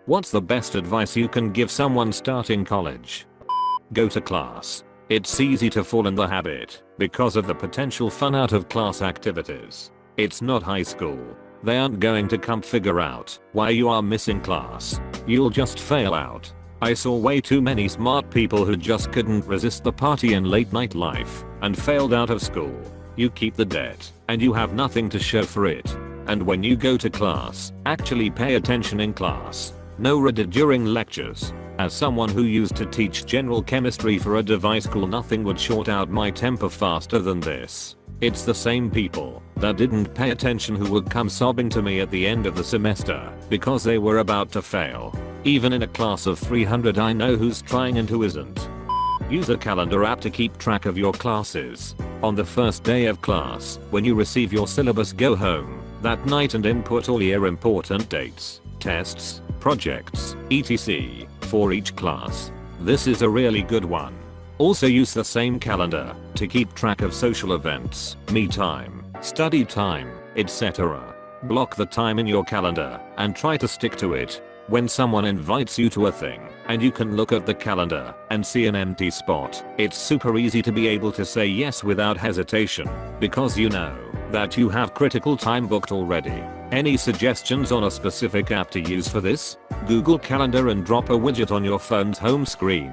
What's the best advice you can give someone starting college? Go to class. It's easy to fall in the habit because of the potential fun out of class activities. It's not high school. They aren't going to come figure out why you are missing class. You'll just fail out. I saw way too many smart people who just couldn't resist the party and late night life and failed out of school. You keep the debt and you have nothing to show for it. And when you go to class, actually pay attention in class. No Reddit during lectures. As someone who used to teach general chemistry for a device school, nothing would short out my temper faster than this. It's the same people that didn't pay attention who would come sobbing to me at the end of the semester because they were about to fail. Even in a class of 300, I know who's trying and who isn't. Use a calendar app to keep track of your classes. On the first day of class, when you receive your syllabus, go home that night and input all your important dates, tests, projects, etc. for each class. This is a really good one. Also use the same calendar to keep track of social events, me time, study time, etc. Block the time in your calendar and try to stick to it. When someone invites you to a thing and you can look at the calendar and see an empty spot, it's super easy to be able to say yes without hesitation because you know that you have critical time booked already. Any suggestions on a specific app to use for this? Google Calendar and drop a widget on your phone's home screen.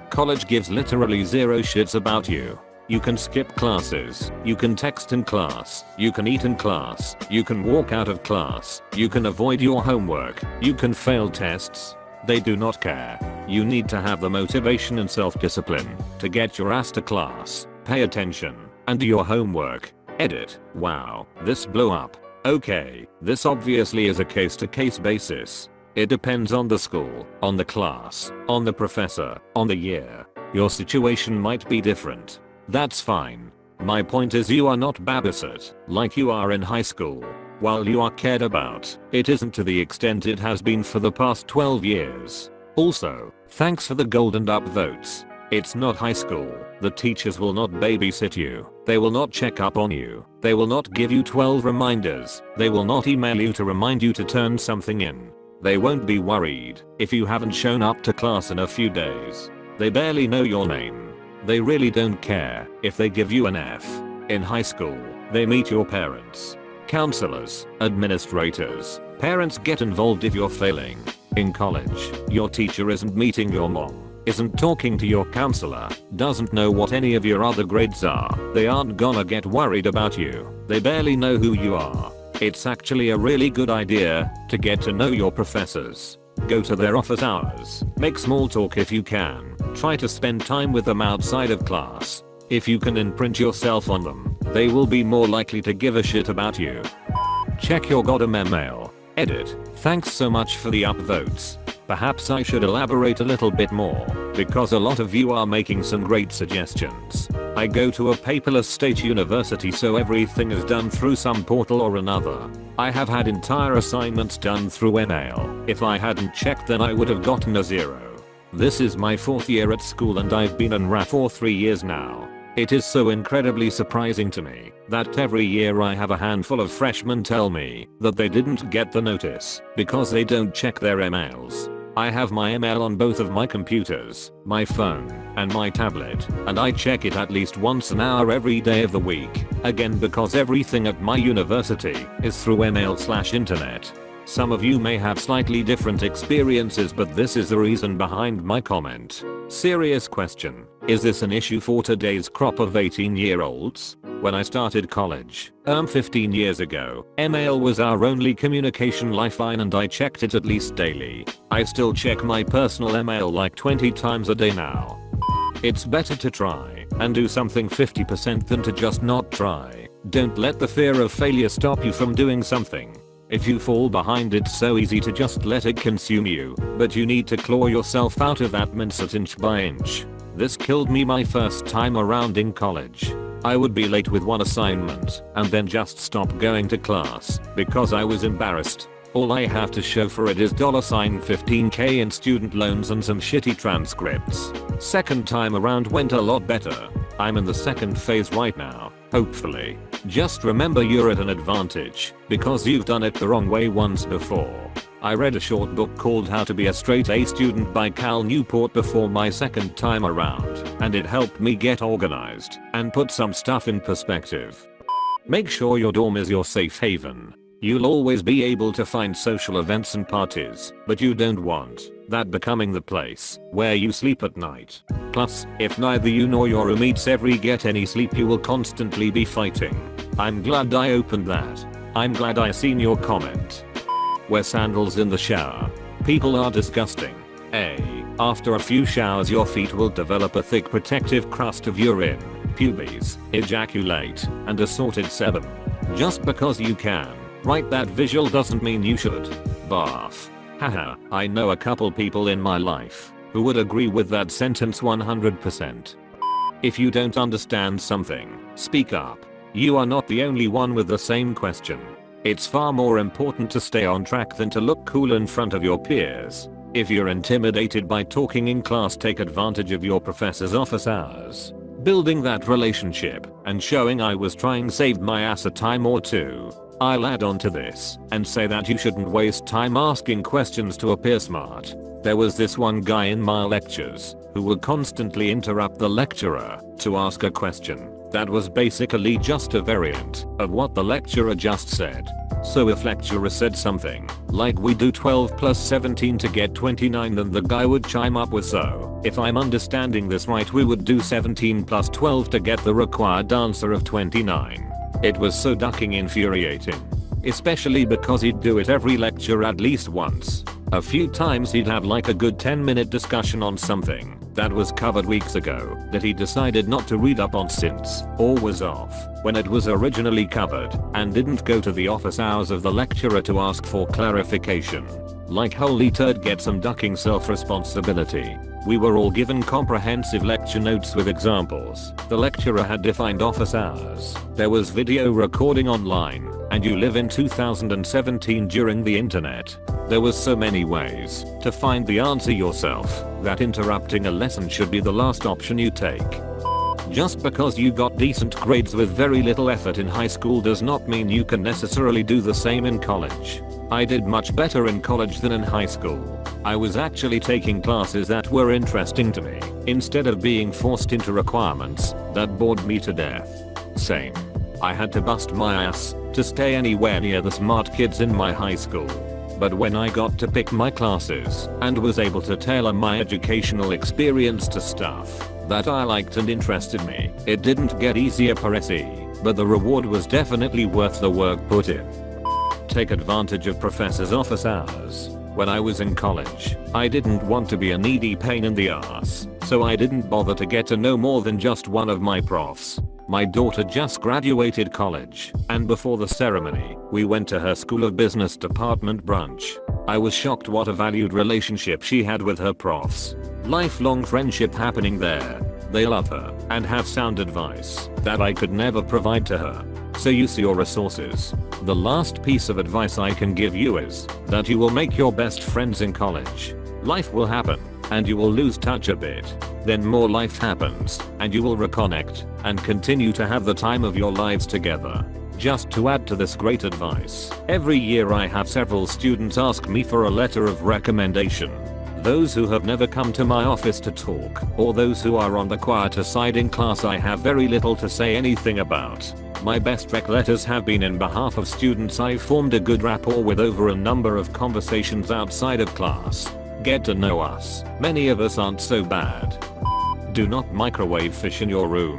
College gives literally zero shits about you. You can skip classes, you can text in class, you can eat in class, you can walk out of class, you can avoid your homework, you can fail tests. They do not care. You need to have the motivation and self-discipline to get your ass to class, pay attention, and do your homework. Edit. Wow, this blew up. Okay, this obviously is a case-to-case basis. It depends on the school, on the class, on the professor, on the year. Your situation might be different. That's fine. My point is, you are not babysat like you are in high school. While you are cared about, it isn't to the extent it has been for the past 12 years. Also, thanks for the golden upvotes. It's not high school. The teachers will not babysit you. They will not check up on you. They will not give you 12 reminders. They will not email you to remind you to turn something in. They won't be worried if you haven't shown up to class in a few days. They barely know your name. They really don't care if they give you an F. In high school, they meet your parents, counselors, administrators. Parents get involved if you're failing. In college, your teacher isn't meeting your mom, isn't talking to your counselor, doesn't know what any of your other grades are. They aren't gonna get worried about you. They barely know who you are. It's actually a really good idea to get to know your professors. Go to their office hours. Make small talk if you can. Try to spend time with them outside of class. If you can imprint yourself on them, they will be more likely to give a shit about you. Check your goddamn email. Edit. Thanks so much for the upvotes. Perhaps I should elaborate a little bit more, because a lot of you are making some great suggestions. I go to a paperless state university, so everything is done through some portal or another. I have had entire assignments done through email. If I hadn't checked, then I would have gotten a 0. This is my 4th year at school and I've been in RA for 3 years now. It is so incredibly surprising to me that every year I have a handful of freshmen tell me that they didn't get the notice because they don't check their emails. I have my email on both of my computers, my phone, and my tablet, and I check it at least once an hour every day of the week. Again, because everything at my university is through email/internet. Some of you may have slightly different experiences, but this is the reason behind my comment. Serious question. Is this an issue for today's crop of 18-year-olds? When I started college, 15 years ago, email was our only communication lifeline and I checked it at least daily. I still check my personal email like 20 times a day now. It's better to try and do something 50% than to just not try. Don't let the fear of failure stop you from doing something. If you fall behind, it's so easy to just let it consume you, but you need to claw yourself out of that mindset inch by inch. This killed me my first time around in college. I would be late with one assignment and then just stop going to class because I was embarrassed. All I have to show for it is $15k in student loans and some shitty transcripts. Second time around went a lot better. I'm in the second phase right now, hopefully. Just remember, you're at an advantage because you've done it the wrong way once before. I read a short book called How to Be a Straight A Student by Cal Newport before my second time around, and it helped me get organized and put some stuff in perspective. Make sure your dorm is your safe haven. You'll always be able to find social events and parties, but you don't want that becoming the place where you sleep at night. Plus, if neither you nor your roommates ever get any sleep, you will constantly be fighting. I'm glad I opened that. I'm glad I seen your comment. Wear sandals in the shower. People are disgusting. After a few showers your feet will develop a thick protective crust of urine, pubes, ejaculate, and assorted sebum. Just because you can write that visual doesn't mean you should. Barf. Haha, I know a couple people in my life who would agree with that sentence 100%. If you don't understand something, speak up. You are not the only one with the same question. It's far more important to stay on track than to look cool in front of your peers. If you're intimidated by talking in class, take advantage of your professor's office hours. Building that relationship and showing I was trying saved my ass a time or two. I'll add on to this and say that you shouldn't waste time asking questions to appear smart. There was this one guy in my lectures who would constantly interrupt the lecturer to ask a question that was basically just a variant of what the lecturer just said. So if lecturer said something like we do 12 plus 17 to get 29, then the guy would chime up with, so if I'm understanding this right, we would do 17 plus 12 to get the required answer of 29. It was so ducking infuriating. Especially because he'd do it every lecture at least once. A few times he'd have like a good 10-minute discussion on something that was covered weeks ago that he decided not to read up on since, or was off when it was originally covered, and didn't go to the office hours of the lecturer to ask for clarification. Like holy turd, get some ducking self-responsibility. We were all given comprehensive lecture notes with examples. The lecturer had defined office hours. There was video recording online, and you live in 2017 during the internet. There was so many ways to find the answer yourself that interrupting a lesson should be the last option you take. Just because you got decent grades with very little effort in high school does not mean you can necessarily do the same in college. I did much better in college than in high school. I was actually taking classes that were interesting to me, instead of being forced into requirements that bored me to death. Same. I had to bust my ass to stay anywhere near the smart kids in my high school. But when I got to pick my classes and was able to tailor my educational experience to stuff that I liked and interested me, it didn't get easier per se, but the reward was definitely worth the work put in. Take advantage of professors' office hours. When I was in college, I didn't want to be a needy pain in the ass, so I didn't bother to get to know more than just one of my profs. My daughter just graduated college, and before the ceremony, we went to her School of Business department brunch. I was shocked what a valued relationship she had with her profs. Lifelong friendship happening there. They love her and have sound advice that I could never provide to her. So use your resources. The last piece of advice I can give you is that you will make your best friends in college. Life will happen, and you will lose touch a bit. Then more life happens, and you will reconnect, and continue to have the time of your lives together. Just to add to this great advice, every year I have several students ask me for a letter of recommendation. Those who have never come to my office to talk, or those who are on the quieter side in class, I have very little to say anything about. My best rec letters have been in behalf of students I've formed a good rapport with over a number of conversations outside of class. Get to know us. Many of us aren't so bad. Do not microwave fish in your room.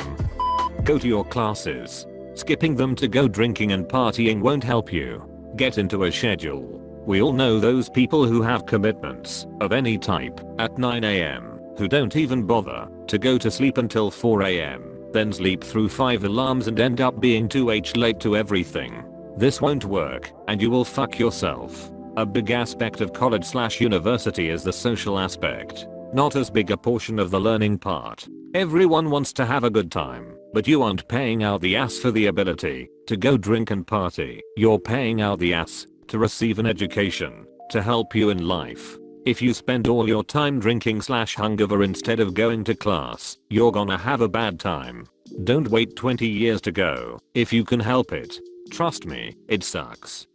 Go to your classes. Skipping them to go drinking and partying won't help you. Get into a schedule. We all know those people who have commitments of any type at 9 AM, who don't even bother to go to sleep until 4 AM, then sleep through 5 alarms and end up being too late to everything. This won't work, and you will fuck yourself. A big aspect of college/university is the social aspect, not as big a portion of the learning part. Everyone wants to have a good time, but you aren't paying out the ass for the ability to go drink and party. You're paying out the ass to receive an education to help you in life. If you spend all your time drinking/hungover instead of going to class, you're gonna have a bad time. Don't wait 20 years to go if you can help it. Trust me, it sucks.